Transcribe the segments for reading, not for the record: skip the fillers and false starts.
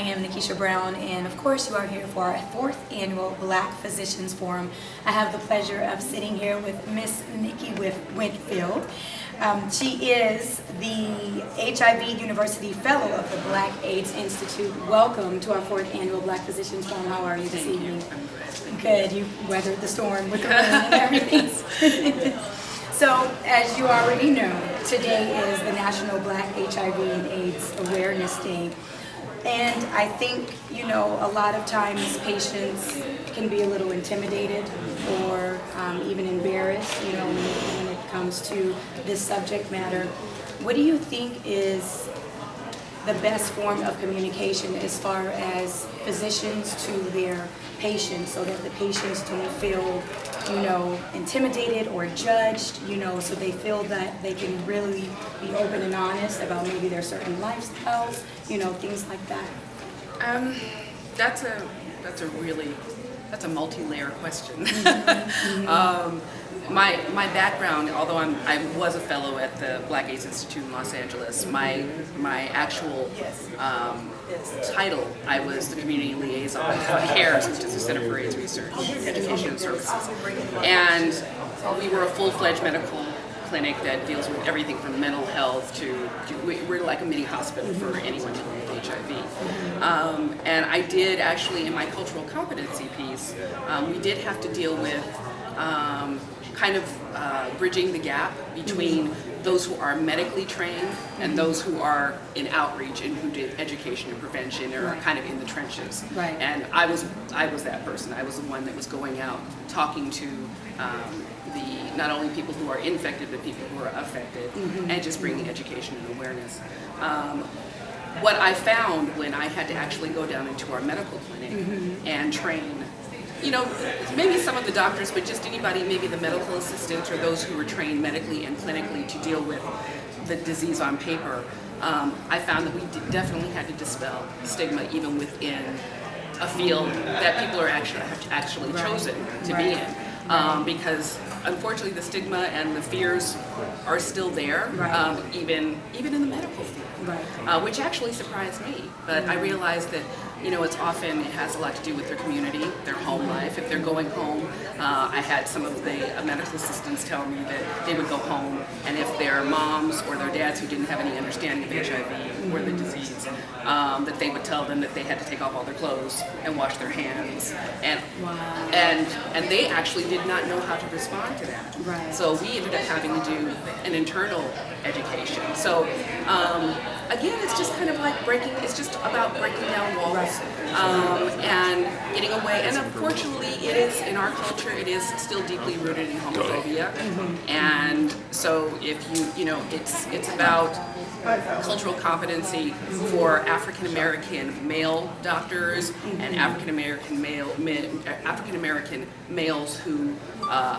am Nikisha Brown, and of course you are here for our 4th annual Black Physicians Forum. I have the pleasure of sitting here with Miss Nikki Whitfield. She is the HIV University Fellow of the Black AIDS Institute. Welcome to our 4th annual Black Physicians Forum. How are you this evening? Good. You weathered the storm with the rain and everything. So, as you already know, today is the National Black HIV and AIDS Awareness Day. And I think, you know, a lot of times patients can be a little intimidated or even embarrassed, you know, when it comes to this subject matter. What do you think is the best form of communication as far as physicians to their patients, so that the patients don't feel, you know, intimidated or judged, you know, so they feel that they can really be open and honest about maybe their certain lifestyles, you know, things like that? That's a multi-layer question. My background, although I was a fellow at the Black AIDS Institute in Los Angeles, my actual title, I was the community liaison for CARES, which is the Center for AIDS Research, Education and Services. And we were a full-fledged medical clinic that deals with everything from mental health to we're like a mini hospital for anyone dealing with HIV. And I did actually, in my cultural competency piece, we did have to deal with kind of bridging the gap between those who are medically trained and those who are in outreach and who did education and prevention or are kind of in the trenches. Right. And I was that person. I was the one that was going out talking to not only people who are infected but people who are affected, and just bringing education and awareness. What I found when I had to actually go down into our medical clinic and train, you know, maybe some of the doctors, but just anybody, maybe the medical assistants or those who were trained medically and clinically to deal with the disease on paper, I found that we definitely had to dispel stigma even within a field that people are actually chosen to be in. Because unfortunately the stigma and the fears are still there, even in the medical field, which actually surprised me. But I realized that, you know, it has a lot to do with their community, their home life. If they're going home, I had some of the medical assistants tell me that they would go home, and if their moms or their dads who didn't have any understanding of HIV or the disease, that they would tell them that they had to take off all their clothes and wash their hands, and they actually did not know how to respond to that. Right. So we ended up having to do an internal education. So again, it's just kind of like it's just about breaking down walls and getting away. And unfortunately, it is, in our culture, it is still deeply rooted in homophobia. And so if you know, it's about cultural competency for African American male doctors and African American males who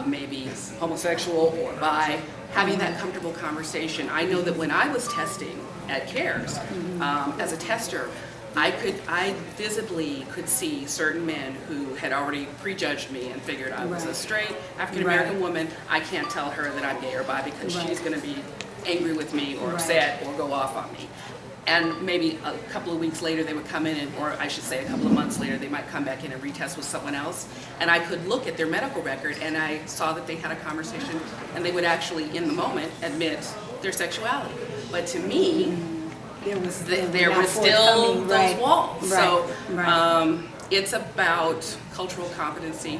may be homosexual or bi, having that comfortable conversation. I know that when I was testing at CARES, as a tester, I visibly could see certain men who had already prejudged me and figured I was a straight African American woman. I can't tell her that I'm gay or bi because she's going to be angry with me or upset or go off on me. And maybe a couple of weeks later they would come in, or I should say a couple of months later, they might come back in and retest with someone else. And I could look at their medical record and I saw that they had a conversation and they would actually, in the moment, admit their sexuality. But to me, there was still those walls. So it's about cultural competency,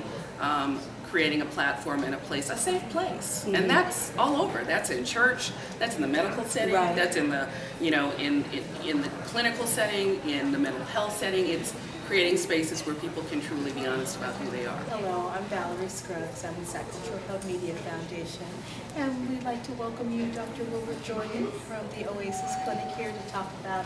creating a platform and a place, a safe place, and that's all over. That's in church, that's in the medical setting, that's in the, you know, in the clinical setting, in the mental health setting. It's creating spaces where people can truly be honest about who they are. Hello, I'm Valerie Scruggs. I'm with Sacramento Ca Media Foundation, and we'd like to welcome you, Dr. Wilbert Jordan, from the Oasis Clinic here to talk about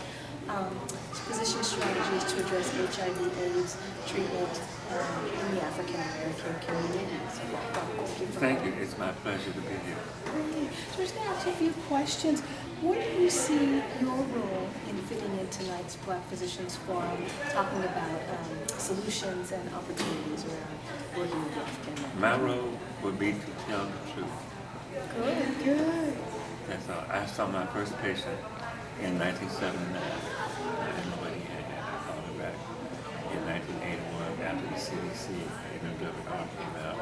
physician strategies to address HIV/AIDS treatment in the African American community. So welcome. Thank you. It's my pleasure to be here. Great. So we're just going to ask you a few questions. Where do you see your role in fitting in tonight's Black Physicians Forum, talking about solutions and opportunities around working with the African American? My role would be to tell the truth. Good. That's all. I saw my first patient in 1979. I didn't know what he had. I thought it the CDC, and the WR came out,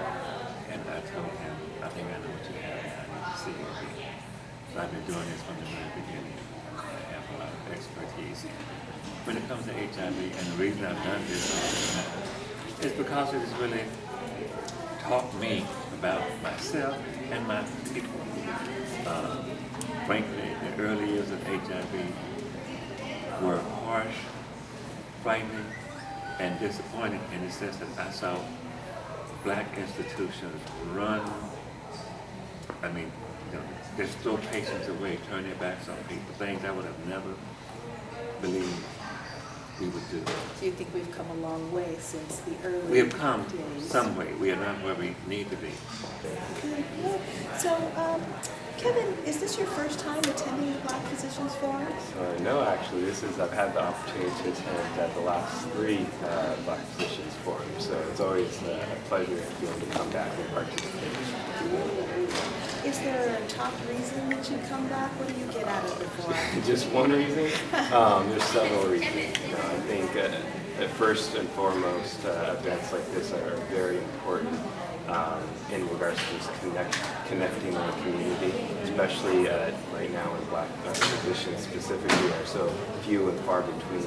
and I told him, I think I know what you have, and I need to see it. So I've been doing this from the very beginning. I have a lot of expertise when it comes to HIV, and the reason I've done this is because it has really taught me about myself and my people. Frankly, the early years of HIV were harsh, frightening, and disappointing in the sense that I saw black institutions run, just throw patients away, turn their backs on people, things I would have never believed we would do. Do you think we've come a long way since the early We have come days? some way. We are not where we need to be. Good. So, Kevin, is this your first time attending the Black Physicians Forum? No, actually, I've had the opportunity to attend the last 3 Black Physicians Forums, so it's always a pleasure to be able to come back and participate. Is there a top reason that you come back? What do you get out of the forum? Just one reason? There's several reasons. I think first and foremost, events like this are very important in regards to just connecting our community, especially right now when Black physicians specifically are so few and far between.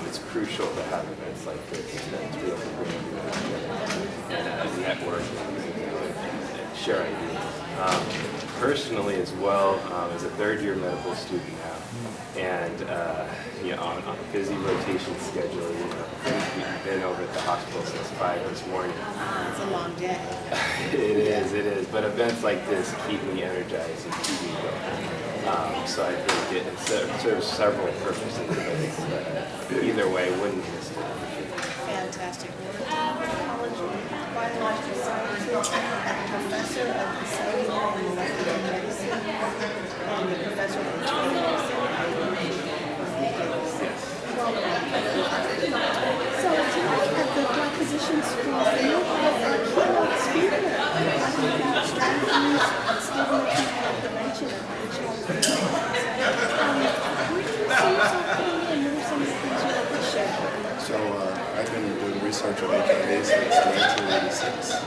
It's crucial to have events like this to be able to bring people together and network and share ideas. Personally as well, as a third-year medical student now, and on a busy rotation schedule, we've been over at the hospital since 5 this morning. It's a long day. It is. But events like this keep me energized and keep me going. So I think it serves several purposes. But either way, wouldn't miss it. Fantastic. College of Biological Sciences, a professor of the cellular and molecular medicine, and the professor of internal medicine. So tonight at the Black Physicians Forum, you have a keynote speaker talking about strategies and stigma treatment prevention of HIV. Where do you see yourself fitting in? What are some of the things you'd like to share? So I've been doing research on HIV since 1986.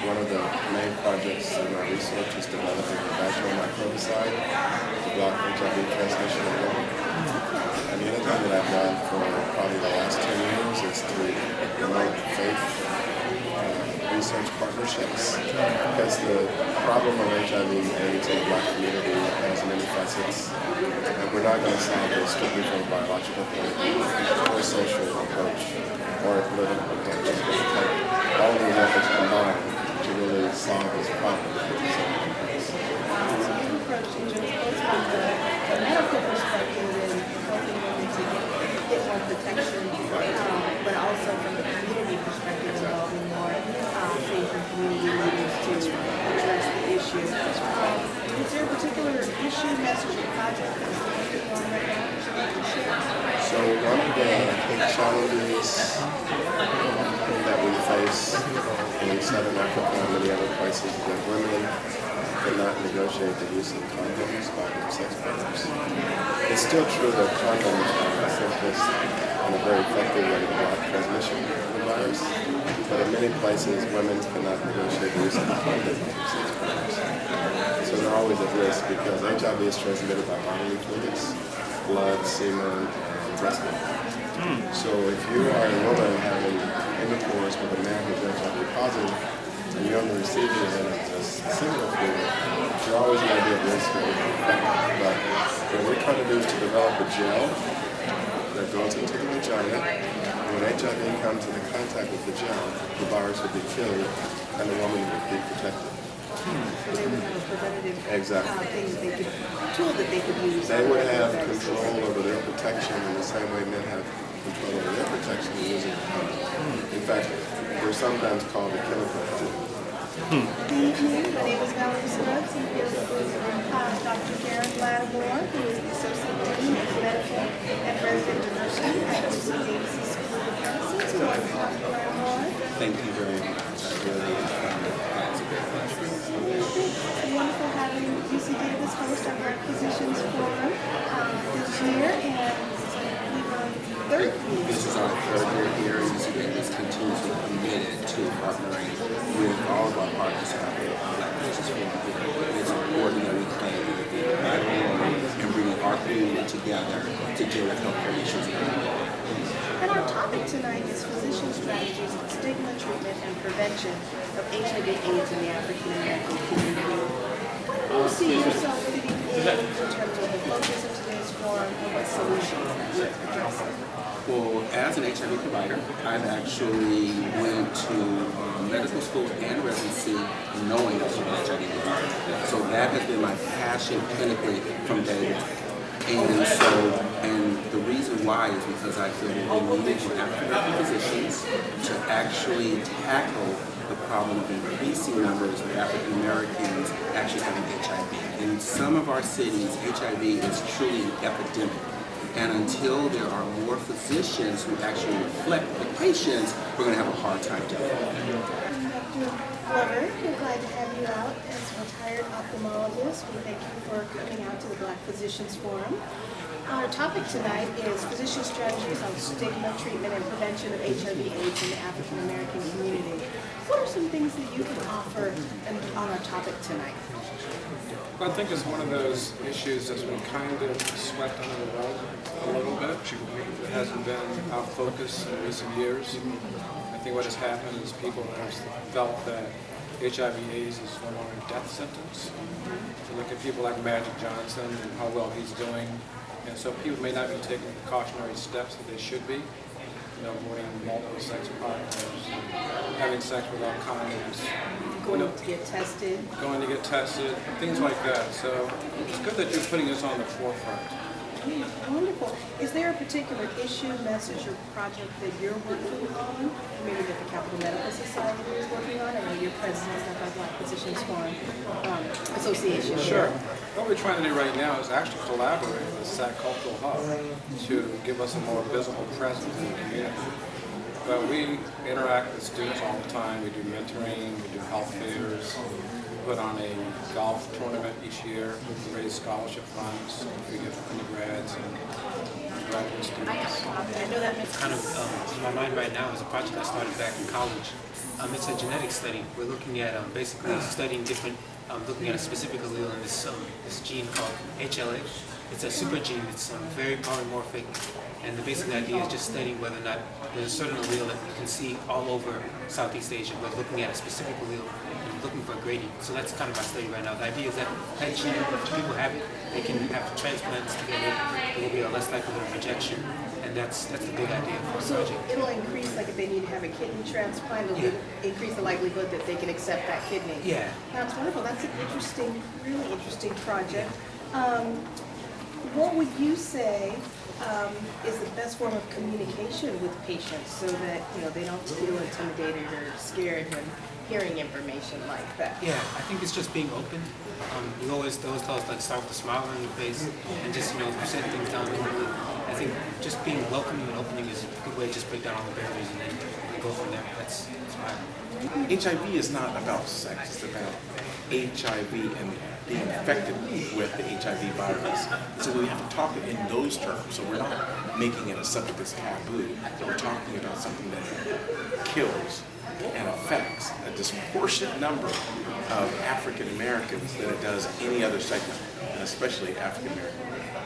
One of the main projects in my research is developing a vaginal microbicide to block HIV transmission in women. And the other thing that I've done for probably the last 10 years is to promote faith research partnerships, because the problem of HIV AIDS in the Black community has many facets, and we're not going to solve this strictly from a biological point of view, or a social approach, or a political approach. It's going to take all of these efforts combined to really solve this problem. Approaching just both from the medical perspective and helping women to get more protection, but also from the community perspective, involving more faith and community leaders to address the issue. Is there a particular issue, message, or project that you're working on right now that you'd like to share? So one of the challenges that we face in Southern Africa and many other places is that women cannot negotiate the use of condoms by their sex partners. It's still true that condoms are the simplest and a very effective way to block transmission of the virus, but in many places women cannot negotiate the use of the condom by their sex partners. So they're always at risk because HIV is transmitted by bodily fluids, blood, semen, and breast milk. So if you are a woman having intercourse with a man who's HIV positive, and you're on the receiving end of just single fluid, you're always going to be at risk of being infected. But what we're trying to do is to develop a gel that goes into the vagina. When HIV comes into contact with the gel, the virus will be killed and the woman will be protected. So they would have a preventative Exactly. tool that they could use. They would have control over their protection in the same way men have control over their protection using the condom. In fact, they're sometimes called the killer protective. Good evening. My name is Valerie Scruggs. I'm here with Dr. Karen Lattimore, who is the Associate Dean of Medical and Resident Diversity at UC Davis School of Medicine. Welcome, Dr. Lattimore. Thank you very much. I really it's a great pleasure. It's wonderful having UC Davis host our Black Physicians Forum this year, and we were third This is our third year here, and UCB is continuously committed to partnering with all of our partners to have a Black Business Forum. It's important that we play the vital role in bringing our community together to deal with healthcare issues. And our topic tonight is physician strategies on stigma, treatment, and prevention of HIV/AIDS in the African American community. How do you see yourself fitting in terms of the focus of today's forum and what solutions that you're addressing? Well, as an HIV provider, I've actually went to medical school and residency knowing I was an HIV provider. So that has been my passion clinically from day one. And the reason why is because I feel that we need more African American physicians to actually tackle the problem of increasing numbers of African Americans actually having HIV. In some of our cities, HIV is truly an epidemic. And until there are more physicians who actually reflect the patients, we're going to have a hard time doing it. Dr. Glover, we're glad to have you out as a retired ophthalmologist. We thank you for coming out to the Black Physicians Forum. Our topic tonight is physician strategies on stigma, treatment, and prevention of HIV/AIDS in the African American community. What are some things that you can offer on our topic tonight? Well, I think it's one of those issues that's been kind of swept under the rug a little bit. It hasn't been our focus in recent years. I think what has happened is people have felt that HIV/AIDS is no longer a death sentence. You look at people like Magic Johnson and how well he's doing, and so people may not be taking the precautionary steps that they should be. Avoiding multiple sex partners, having sex without condoms, Going to get tested. going to get tested, things like that. So it's good that you're putting this on the forefront. Wonderful. Is there a particular issue, message, or project that you're working on? Maybe that the Capital Medical Society is working on? I know you're president of our Black Physicians Forum Association. Sure. What we're trying to do right now is actually collaborate with Sac Cultural Hub to give us a more visible presence in the community. But we interact with students all the time. We do mentoring, we do health fairs, put on a golf tournament each year, raise scholarship funds. We give undergrads and graduate students. I know that makes Kind of in my mind right now is a project I started back in college. It's a genetic study. We're looking at basically studying different, looking at a specific allele in this gene called HLA. It's a super gene. It's very polymorphic, and the basic idea is just studying whether or not there's a certain allele that you can see all over Southeast Asia. We're looking at a specific allele and looking for a gradient. So that's kind of my study right now. The idea is that that gene, if people have it, they can have transplants together. There will be a less likelihood of rejection, and that's the big idea for the So project. it'll increase, like if they need to have a kidney transplant, it'll increase the likelihood that they can accept that kidney. Yeah. That's wonderful. That's an interesting, really interesting project. What would you say is the best form of communication with patients so that they don't feel intimidated or scared when hearing information like that? Yeah, I think it's just being open. You always tell us like start with a smile on your face and just you set things down. I think just being welcoming and opening is a good way to just break down all the barriers and then go from there. That's fine. HIV is not about sex, it's about HIV and being infected with the HIV virus. So we have to talk in those terms. So we're not making it a subject that's taboo. We're talking about something that kills and affects a disproportionate number of African Americans than it does any other segment, and especially African American.